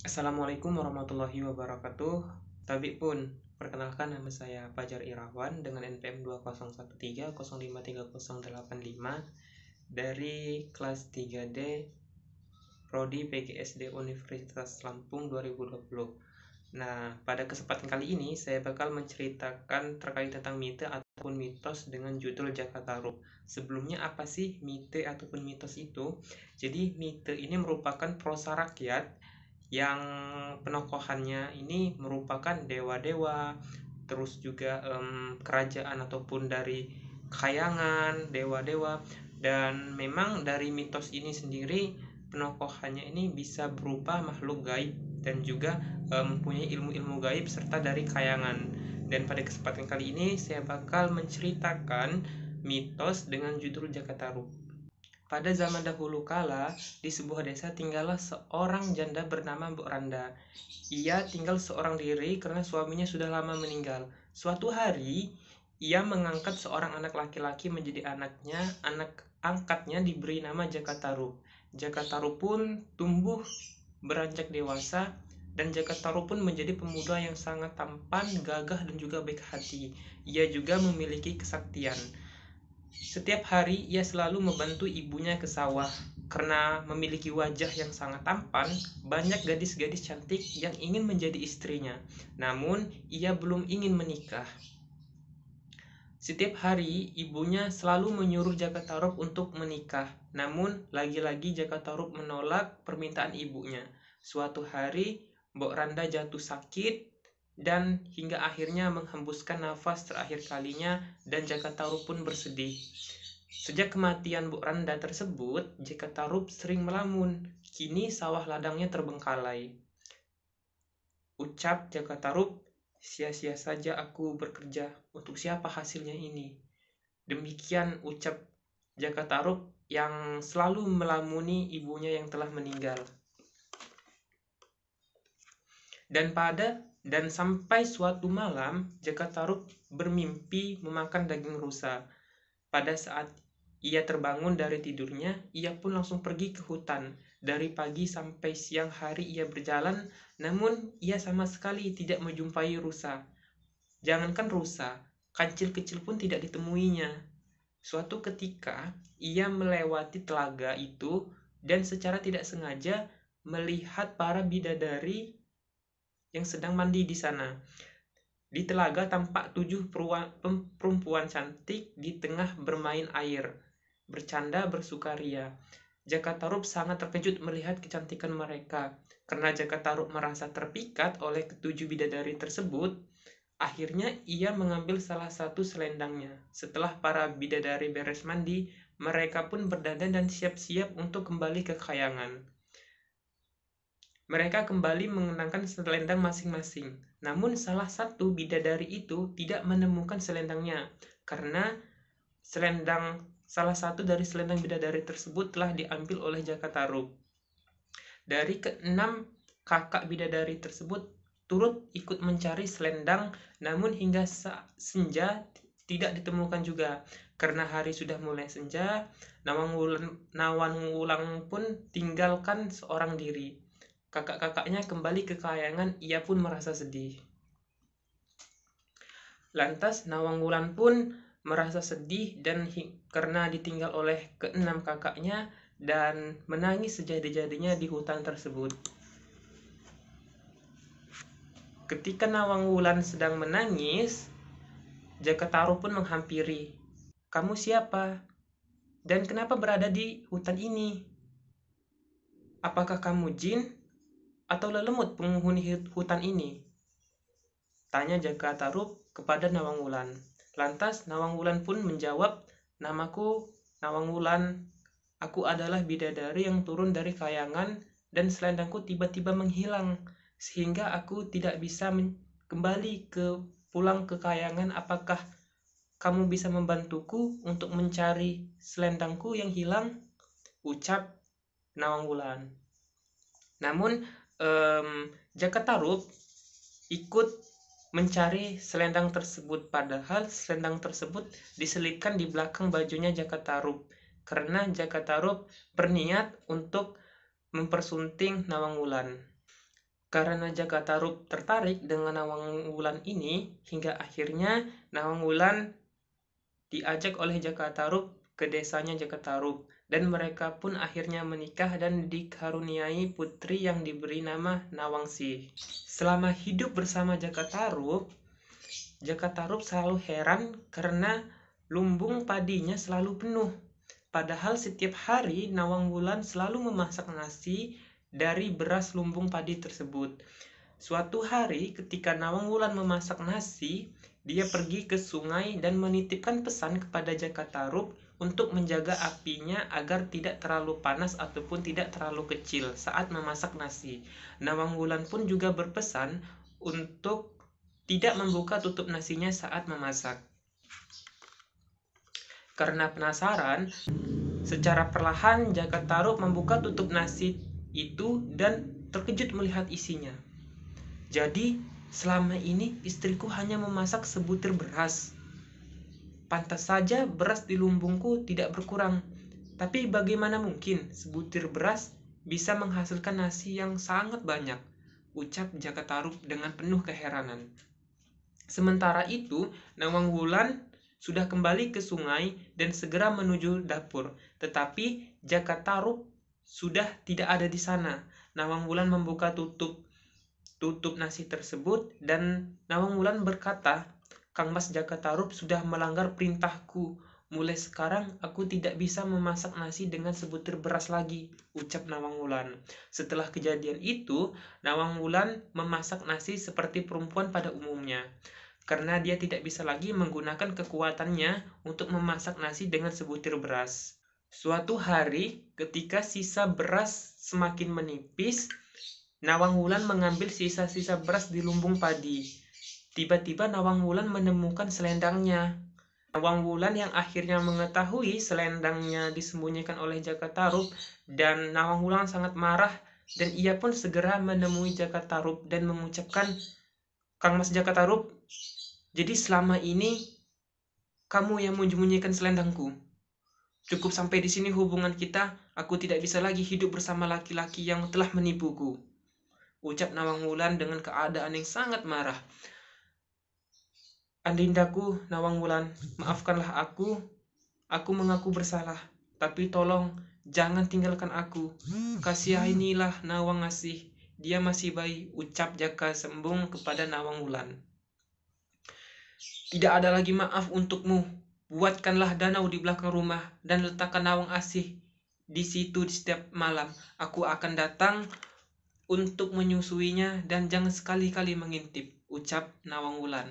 Assalamualaikum warahmatullahi wabarakatuh. Tabik pun, perkenalkan nama saya Fajar Irawan dengan NPM 2013053085 dari kelas 3D Prodi PGSD Universitas Lampung 2020. Nah, pada kesempatan kali ini saya bakal menceritakan terkait tentang mite ataupun mitos dengan judul Jakarta Rup. Sebelumnya apa sih mite ataupun mitos itu? Jadi mite ini merupakan prosa rakyat yang penokohannya ini merupakan dewa-dewa, terus juga kerajaan ataupun dari khayangan dewa-dewa. Dan memang dari mitos ini sendiri penokohannya ini bisa berupa makhluk gaib dan juga mempunyai ilmu-ilmu gaib serta dari khayangan. Dan pada kesempatan kali ini saya bakal menceritakan mitos dengan judul Jakartaru. Pada zaman dahulu kala, di sebuah desa tinggallah seorang janda bernama Mbok Randa. Ia tinggal seorang diri karena suaminya sudah lama meninggal. Suatu hari, ia mengangkat seorang anak laki-laki menjadi anaknya. Anak angkatnya diberi nama Jakataru. Jakataru pun tumbuh beranjak dewasa, dan Jakataru pun menjadi pemuda yang sangat tampan, gagah, dan juga baik hati. Ia juga memiliki kesaktian. Setiap hari ia selalu membantu ibunya ke sawah. Karena memiliki wajah yang sangat tampan, banyak gadis-gadis cantik yang ingin menjadi istrinya. Namun, ia belum ingin menikah. Setiap hari, ibunya selalu menyuruh Jakatarup untuk menikah. Namun, lagi-lagi Jakatarup menolak permintaan ibunya. Suatu hari, Mbok Randa jatuh sakit dan hingga akhirnya menghembuskan nafas terakhir kalinya, dan Jakatarup pun bersedih. Sejak kematian Bu Randa tersebut, Jakatarup sering melamun. Kini sawah ladangnya terbengkalai. Ucap Jakatarup, sia-sia saja aku bekerja, untuk siapa hasilnya ini? Demikian ucap Jakatarup yang selalu melamuni ibunya yang telah meninggal. Dan sampai suatu malam, Jakatarup bermimpi memakan daging rusa. Pada saat ia terbangun dari tidurnya, ia pun langsung pergi ke hutan. Dari pagi sampai siang hari ia berjalan, namun ia sama sekali tidak menjumpai rusa. Jangankan rusa, kancil kecil pun tidak ditemuinya. Suatu ketika, ia melewati telaga itu dan secara tidak sengaja melihat para bidadari yang sedang mandi di sana. Di telaga tampak 7 perempuan cantik di tengah bermain air, bercanda bersukaria. Jakatarup sangat terkejut melihat kecantikan mereka. Karena Jakatarup merasa terpikat oleh ketujuh bidadari tersebut, akhirnya ia mengambil salah satu selendangnya. Setelah para bidadari beres mandi, mereka pun berdandan dan siap-siap untuk kembali ke khayangan. Mereka kembali mengenakan selendang masing-masing. Namun salah satu bidadari itu tidak menemukan selendangnya, karena salah satu dari selendang bidadari tersebut telah diambil oleh Jakatarup. Dari keenam kakak bidadari tersebut turut ikut mencari selendang, namun hingga senja tidak ditemukan juga. Karena hari sudah mulai senja, Nawang Wulan pun tinggalkan seorang diri. Kakak-kakaknya kembali ke kayangan, ia pun merasa sedih. Lantas Nawang Wulan pun merasa sedih dan karena ditinggal oleh keenam kakaknya, dan menangis sejadi-jadinya di hutan tersebut. Ketika Nawang Wulan sedang menangis, Jakatarup pun menghampiri. Kamu siapa? Dan kenapa berada di hutan ini? Apakah kamu jin atau lelemut penghuni hutan ini? Tanya Jakatarup kepada Nawang Wulan. Lantas Nawang Wulan pun menjawab, namaku Nawang Wulan. Aku adalah bidadari yang turun dari kayangan dan selendangku tiba-tiba menghilang, sehingga aku tidak bisa kembali pulang ke kayangan. Apakah kamu bisa membantuku untuk mencari selendangku yang hilang? Ucap Nawang Wulan. Namun Jakatarup ikut mencari selendang tersebut, padahal selendang tersebut diselipkan di belakang bajunya Jakatarup, karena Jakatarup berniat untuk mempersunting Nawang Wulan. Karena Jaka Tarub tertarik dengan Nawang Wulan ini, hingga akhirnya Nawang Wulan diajak oleh Jaka Tarub ke desanya Jaka Tarub, dan mereka pun akhirnya menikah dan dikaruniai putri yang diberi nama Nawangsi. Selama hidup bersama Jaka Tarub selalu heran karena lumbung padinya selalu penuh. Padahal setiap hari Nawang Wulan selalu memasak nasi dari beras lumbung padi tersebut. Suatu hari ketika Nawang Wulan memasak nasi, dia pergi ke sungai dan menitipkan pesan kepada Jaka Tarub untuk menjaga apinya agar tidak terlalu panas ataupun tidak terlalu kecil saat memasak nasi. Nawang Wulan pun juga berpesan untuk tidak membuka tutup nasinya saat memasak. Karena penasaran, secara perlahan Jaka Tarub membuka tutup nasi itu dan terkejut melihat isinya. Jadi, selama ini istriku hanya memasak sebutir beras. Pantas saja beras di lumbungku tidak berkurang. Tapi bagaimana mungkin sebutir beras bisa menghasilkan nasi yang sangat banyak? Ucap Jaka Tarub dengan penuh keheranan. Sementara itu, Nawang Wulan sudah kembali ke sungai dan segera menuju dapur. Tetapi Jaka Tarub sudah tidak ada di sana. Nawang Wulan membuka tutup nasi tersebut dan Nawang Wulan berkata, "Kang Mas Jaka Tarub sudah melanggar perintahku. Mulai sekarang aku tidak bisa memasak nasi dengan sebutir beras lagi," ucap Nawang Wulan. Setelah kejadian itu, Nawang Wulan memasak nasi seperti perempuan pada umumnya, karena dia tidak bisa lagi menggunakan kekuatannya untuk memasak nasi dengan sebutir beras. Suatu hari, ketika sisa beras semakin menipis, Nawang Wulan mengambil sisa-sisa beras di lumbung padi. Tiba-tiba Nawang Wulan menemukan selendangnya. Nawang Wulan yang akhirnya mengetahui selendangnya disembunyikan oleh Jaka Tarub, dan Nawang Wulan sangat marah, dan ia pun segera menemui Jaka Tarub dan mengucapkan, "Kang Mas Jaka Tarub, jadi selama ini kamu yang menyembunyikan selendangku. Cukup sampai di sini hubungan kita, aku tidak bisa lagi hidup bersama laki-laki yang telah menipuku," ucap Nawang Wulan dengan keadaan yang sangat marah. "Adindaku Nawang Wulan, maafkanlah aku mengaku bersalah. Tapi tolong jangan tinggalkan aku. Kasihanilah Nawang Asih, dia masih bayi," ucap Jaka Sembung kepada Nawang Wulan. "Tidak ada lagi maaf untukmu. Buatkanlah danau di belakang rumah dan letakkan Nawang Asih di situ di setiap malam. Aku akan datang untuk menyusuinya dan jangan sekali-kali mengintip," ucap Nawang Wulan.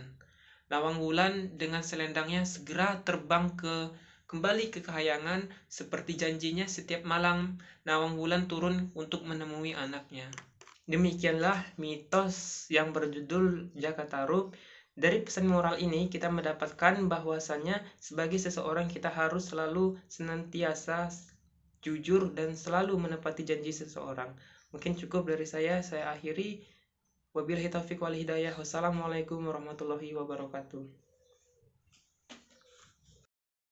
Nawang Wulan dengan selendangnya segera terbang kembali ke kahyangan. Seperti janjinya, setiap malam Nawang Wulan turun untuk menemui anaknya. Demikianlah mitos yang berjudul Jaka Tarub. Dari pesan moral ini kita mendapatkan bahwasannya sebagai seseorang kita harus selalu senantiasa jujur dan selalu menepati janji seseorang. Mungkin cukup dari saya akhiri. Wabillahi taufiq wal hidayah. Wassalamualaikum warahmatullahi wabarakatuh.